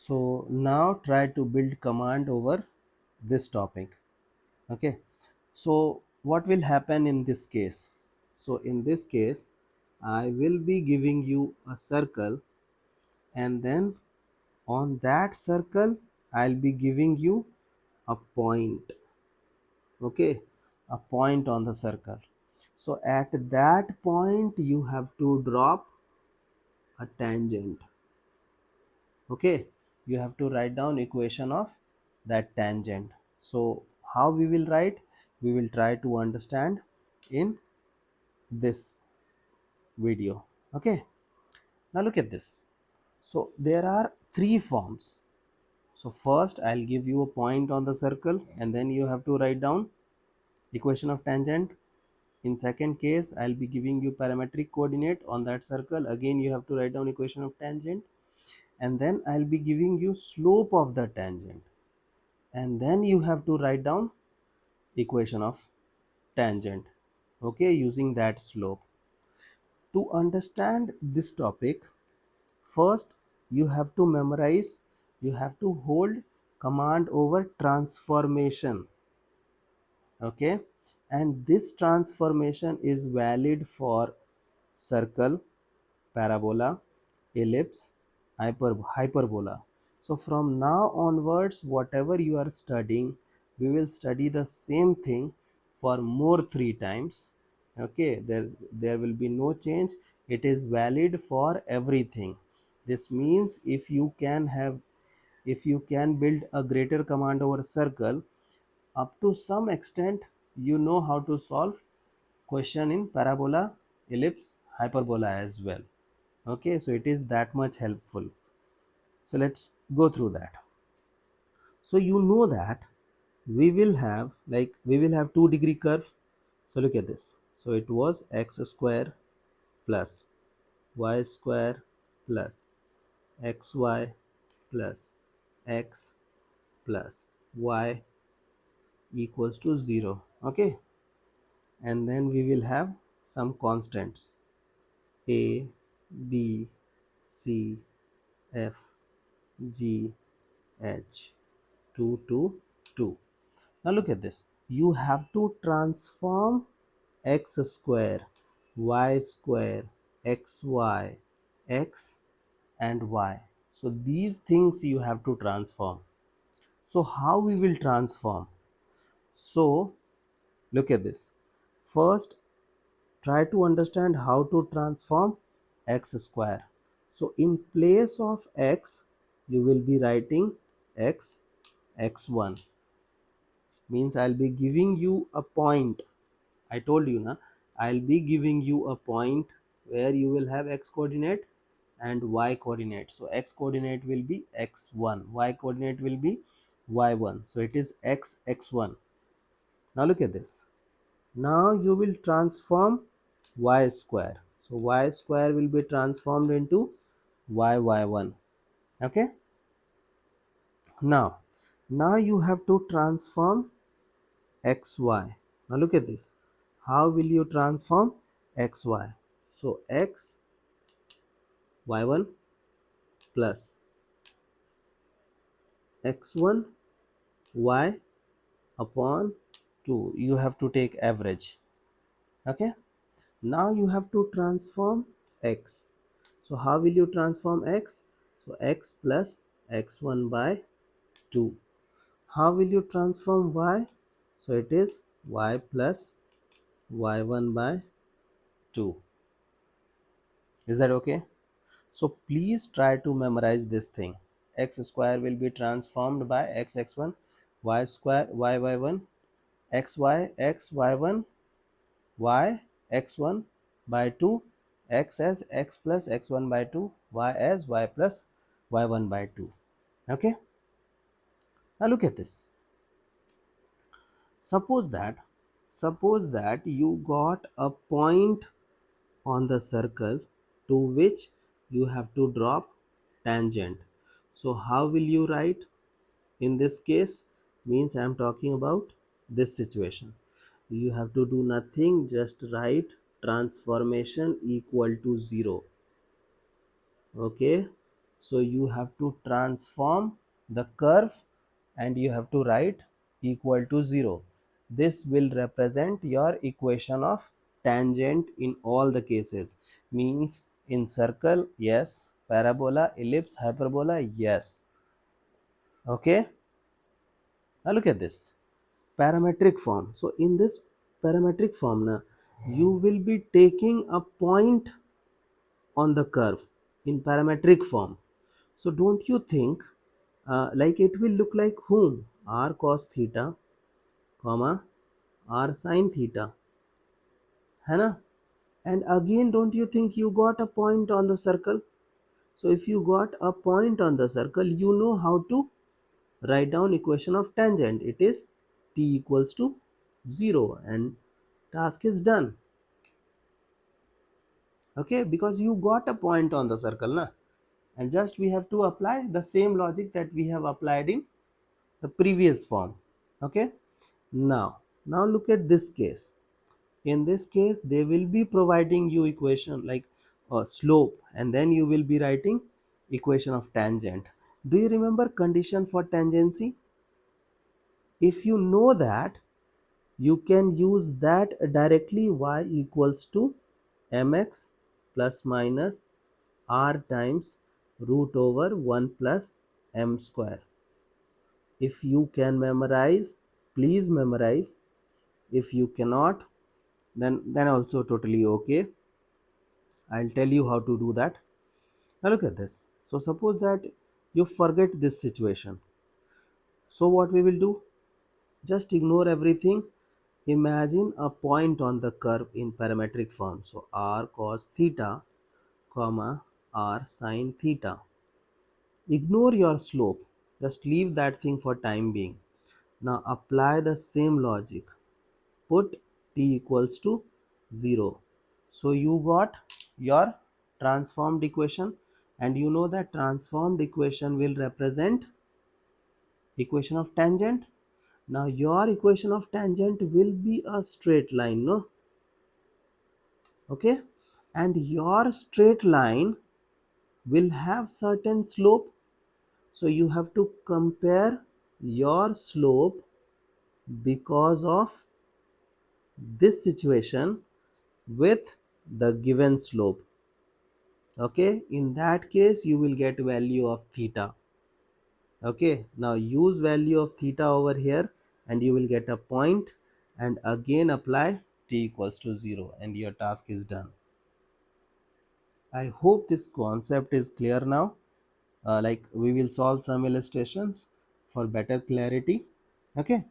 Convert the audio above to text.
So now try to build command over this topic. Okay, so what will happen in this case? So in this case, I will be giving you a circle, and then on that circle I'll be giving you a point. Okay, a point on the circle. So at that point you have to drop a tangent. Okay, you have to write down equation of that tangent. So how we will write, we will try to understand in this video. Okay, now look at this. So there are three forms. So first I'll give you a point on the circle, and then you have to write down equation of tangent. In second case, I'll be giving you parametric coordinate on that circle. Again, you have to write down equation of tangent, and then I'll be giving you slope of the tangent, and then you have to write down equation of tangent. Okay, using that slope. To understand this topic, first you have to memorize, you have to hold command over transformation. Okay, and this transformation is valid for circle, parabola, ellipse, hyperbola. So from now onwards, whatever you are studying, we will study the same thing for more 3 times. Okay, there will be no change. It is valid for everything. This means if you can build a greater command over circle, up to some extent you know how to solve question in parabola, ellipse, hyperbola as well. Okay, so it is that much helpful. So let's go through that. So you know that we will have 2-degree curve. So look at this. So it was x square plus y square plus xy plus x plus y equals to 0. Okay, and then we will have some constants a, b, c, f, g, h, 2 to 2. Now look at this. You have to transform x square, y square, xy, x and y. So these things you have to transform. So how we will transform? So look at this. First, try to understand how to transform x square. So in place of x, you will be writing x, x1. Means I'll be giving you a point. I told you na, I'll be giving you a point where you will have x coordinate and y coordinate. So x coordinate will be x1, y coordinate will be y1. So it is x, x1. Now look at this. Now you will transform y square. So y square will be transformed into y1. Okay. Now you have to transform xy. Now look at this. How will you transform xy? So x y1 plus x1 y upon 2. You have to take average. Okay. Now you have to transform x. So how will you transform x? So x plus x1 by 2. How will you transform y? So it is y plus y1 by 2. Is that okay? So please try to memorize this thing. X square will be transformed by x1, y square y1, xy xy1, y x1 by 2, x as x plus x1 by 2, y as y plus y1 by 2. Okay, now look at this. Suppose that you got a point on the circle to which you have to drop tangent. So how will you write in this case? Means I am talking about this situation. You have to do nothing, just write transformation equal to 0. Okay, So you have to transform the curve and you have to write equal to 0. This will represent your equation of tangent in all the cases. Means in circle, yes. Parabola, ellipse, hyperbola, yes. Okay, now look at this parametric form. So in this parametric form now, you will be taking a point on the curve in parametric form. So don't you think like it will look like whom? R cos theta comma R sin theta, है ना? And again, don't you think you got a point on the circle? So if you got a point on the circle, you know how to write down equation of tangent. It is t equals to 0 and task is done. Okay, because you got a point on the circle na, and just we have to apply the same logic that we have applied in the previous form. Okay, now look at this case. In this case they will be providing you equation like slope, and then you will be writing equation of tangent. Do you remember condition for tangency? If you know that, you can use that directly. Y equals to mx plus minus r times root over 1 plus m square. If you can memorize, please memorize. If you cannot, then also totally okay. I'll tell you how to do that. Now look at this. So suppose that you forget this situation. So what we will do? Just ignore everything. Imagine a point on the curve in parametric form. So r cos theta comma r sin theta. Ignore your slope. Just leave that thing for time being. Now apply the same logic. Put t equals to 0. So you got your transformed equation, and you know that transformed equation will represent equation of tangent. Now your equation of tangent will be a straight line, no? Okay, and your straight line will have certain slope. So you have to compare your slope because of this situation with the given slope. Okay, in that case you will get value of theta. Okay, now use value of theta over here and you will get a point, and again apply t equals to 0 and your task is done. I hope this concept is clear now. Like we will solve some illustrations for better clarity. Okay.